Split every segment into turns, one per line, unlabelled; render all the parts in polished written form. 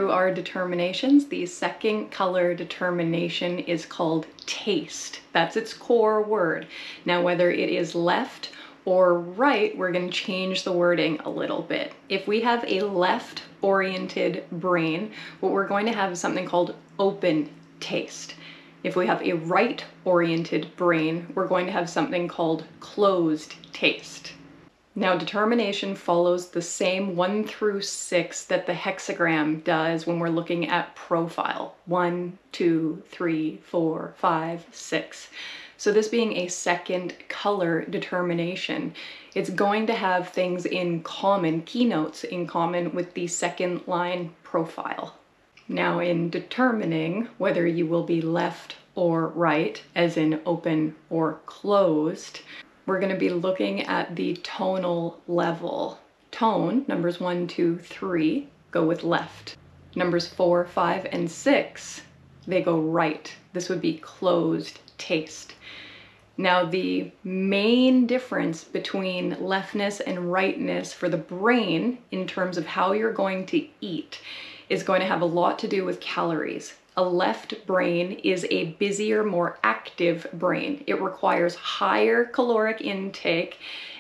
through our determinations, the second color determination is called taste. That's its core word. Now, whether it is left or right, we're going to change the wording a little bit. If we have a left-oriented brain, what we're going to have is something called open taste. If we have a right-oriented brain, we're going to have something called closed taste. Now, determination follows the same 1 through 6 that the hexagram does when we're looking at profile. 1, 2, 3, 4, 5, 6. So this being a second color determination, it's going to have things in common, keynotes in common with the second line profile. Now, in determining whether you will be left or right, as in open or closed, we're going to be looking at the tonal level. Tone, numbers 1, 2, 3, go with left. Numbers 4, 5, and 6, they go right. This would be closed taste. Now, the main difference between leftness and rightness for the brain in terms of how you're going to eat is going to have a lot to do with calories. A left brain is a busier, more active brain. It requires higher caloric intake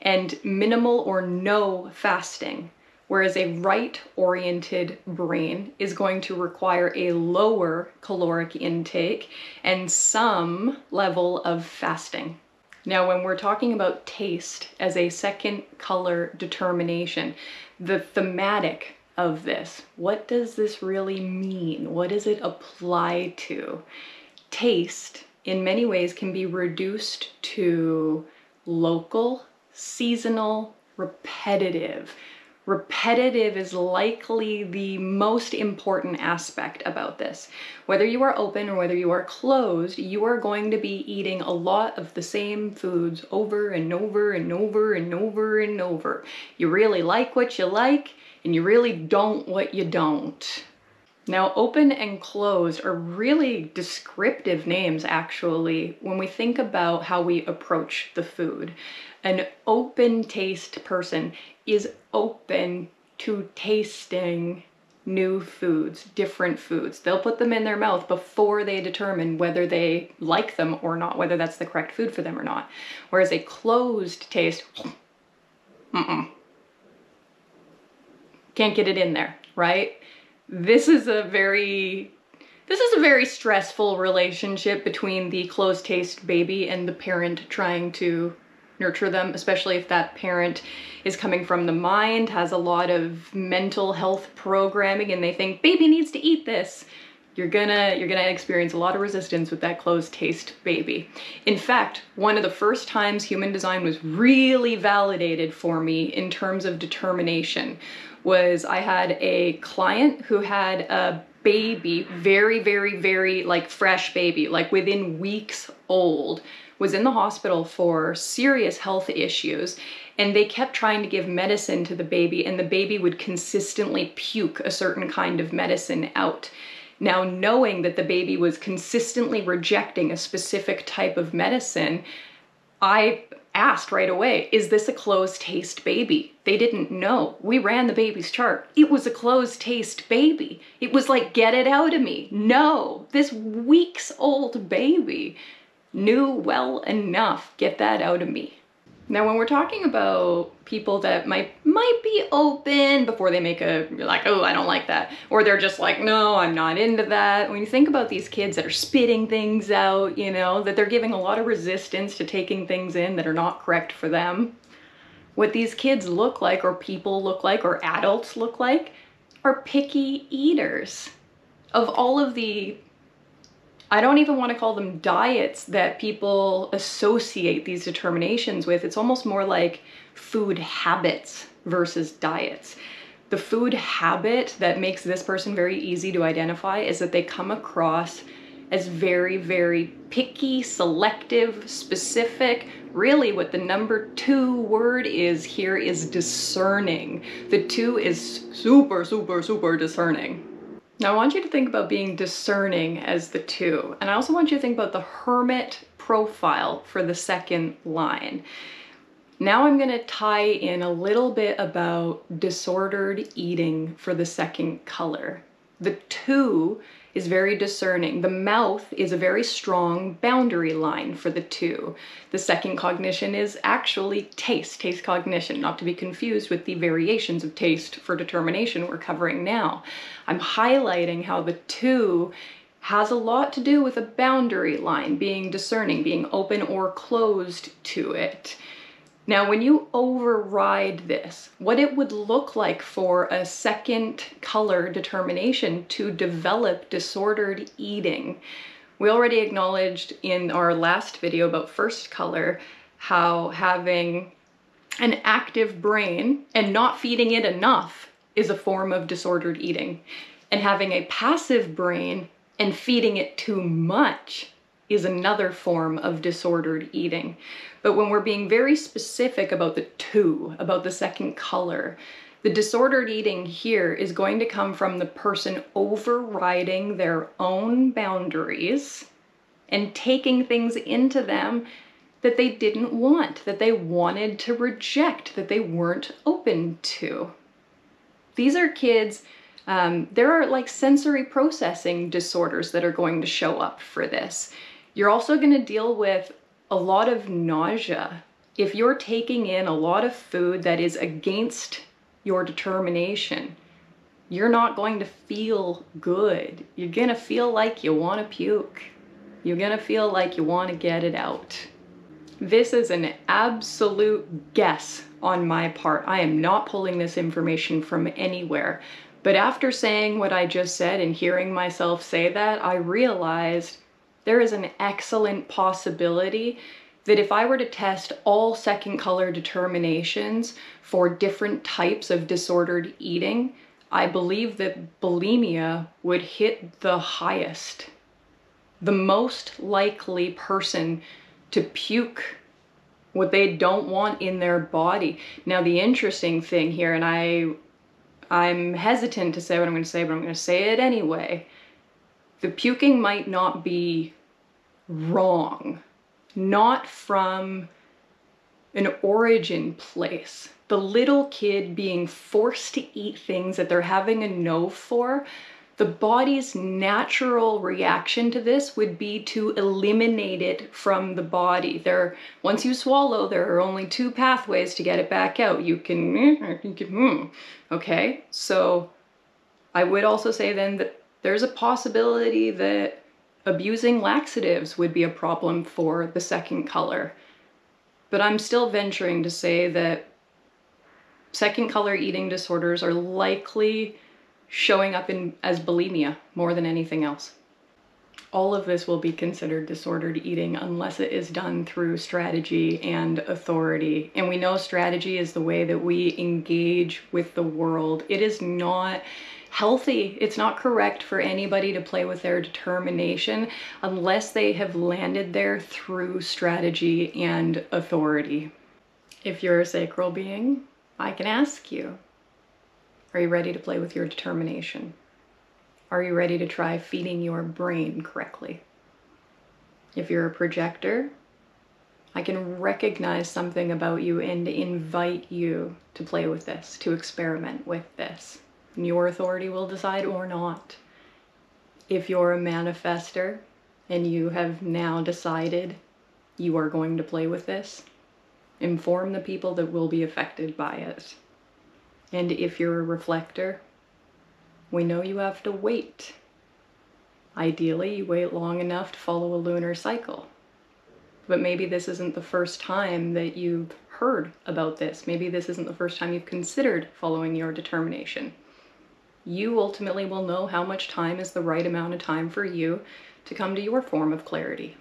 and minimal or no fasting, whereas a right-oriented brain is going to require a lower caloric intake and some level of fasting. Now, when we're talking about taste as a second color determination, the thematic of this, what does this really mean? What does it apply to? Taste, in many ways, can be reduced to local, seasonal, repetitive. Repetitive is likely the most important aspect about this. Whether you are open or whether you are closed, you are going to be eating a lot of the same foods over and over and over and over and over. You really like what you like, and you really don't what you don't. Now, open and closed are really descriptive names, actually, when we think about how we approach the food. An open taste person is open to tasting new foods, different foods. They'll put them in their mouth before they determine whether they like them or not, whether that's the correct food for them or not. Whereas a closed taste, can't get it in there, right? This is a very stressful relationship between the closed taste baby and the parent trying to nurture them, especially if that parent is coming from the mind, has a lot of mental health programming, and they think baby needs to eat this. You're gonna experience a lot of resistance with that closed taste baby. In fact, one of the first times human design was really validated for me in terms of determination was I had a client who had a baby, very like fresh baby, like within weeks old, was in the hospital for serious health issues, and they kept trying to give medicine to the baby, and the baby would consistently puke a certain kind of medicine out. Now, knowing that the baby was consistently rejecting a specific type of medicine, I asked right away, is this a closed taste baby? They didn't know. We ran the baby's chart. It was a closed taste baby. It was like, get it out of me. No, this weeks old baby knew well enough, get that out of me. Now, when we're talking about people that might be open before they make like, oh, I don't like that, or they're just like, no, I'm not into that. When you think about these kids that are spitting things out, you know, that they're giving a lot of resistance to taking things in that are not correct for them, what these kids look like, or people look like, or adults look like, are picky eaters. Of all of the, I don't even want to call them diets that people associate these determinations with. It's almost more like food habits versus diets. The food habit that makes this person very easy to identify is that they come across as very picky, selective, specific. Really what the number 2 word is here is discerning. The 2 is super discerning. Now I want you to think about being discerning as the 2, and I also want you to think about the hermit profile for the second line. Now I'm going to tie in a little bit about disordered eating for the second color. The 2 is very discerning. The mouth is a very strong boundary line for the 2. The second cognition is actually taste cognition, not to be confused with the variations of taste for determination we're covering now. I'm highlighting how the 2 has a lot to do with a boundary line, being discerning, being open or closed to it. Now, when you override this, what it would look like for a second color determination to develop disordered eating. We already acknowledged in our last video about first color how having an active brain and not feeding it enough is a form of disordered eating. And having a passive brain and feeding it too much is another form of disordered eating. But when we're being very specific about the 2, about the second color, the disordered eating here is going to come from the person overriding their own boundaries and taking things into them that they didn't want, that they wanted to reject, that they weren't open to. These are kids, there are like sensory processing disorders that are going to show up for this. You're also going to deal with a lot of nausea. If you're taking in a lot of food that is against your determination, you're not going to feel good. You're going to feel like you want to puke. You're going to feel like you want to get it out. This is an absolute guess on my part. I am not pulling this information from anywhere. But after saying what I just said and hearing myself say that, I realized there is an excellent possibility that if I were to test all second color determinations for different types of disordered eating, I believe that bulimia would hit the highest. The most likely person to puke what they don't want in their body. Now, the interesting thing here, and I'm hesitant to say what I'm going to say, but I'm going to say it anyway. The puking might not be wrong, not from an origin place. The little kid being forced to eat things that they're having a no for, the body's natural reaction to this would be to eliminate it from the body. Once you swallow, there are only 2 pathways to get it back out. You can, okay? So I would also say then that there's a possibility that abusing laxatives would be a problem for the second color. But I'm still venturing to say that second color eating disorders are likely showing up as bulimia more than anything else. All of this will be considered disordered eating unless it is done through strategy and authority. And we know strategy is the way that we engage with the world. It is not healthy. It's not correct for anybody to play with their determination unless they have landed there through strategy and authority. If you're a sacral being, I can ask you, are you ready to play with your determination? Are you ready to try feeding your brain correctly? If you're a projector, I can recognize something about you and invite you to play with this, to experiment with this. And your authority will decide or not. If you're a manifester and you have now decided you are going to play with this, inform the people that will be affected by it. And if you're a reflector, we know you have to wait. Ideally, you wait long enough to follow a lunar cycle. But maybe this isn't the first time that you've heard about this. Maybe this isn't the first time you've considered following your determination. You ultimately will know how much time is the right amount of time for you to come to your form of clarity.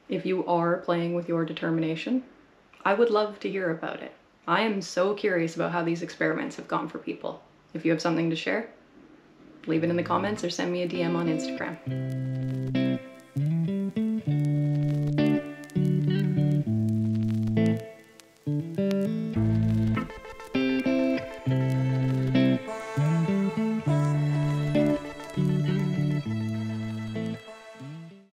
If you are playing with your determination, I would love to hear about it. I am so curious about how these experiments have gone for people. If you have something to share, leave it in the comments or send me a DM on Instagram.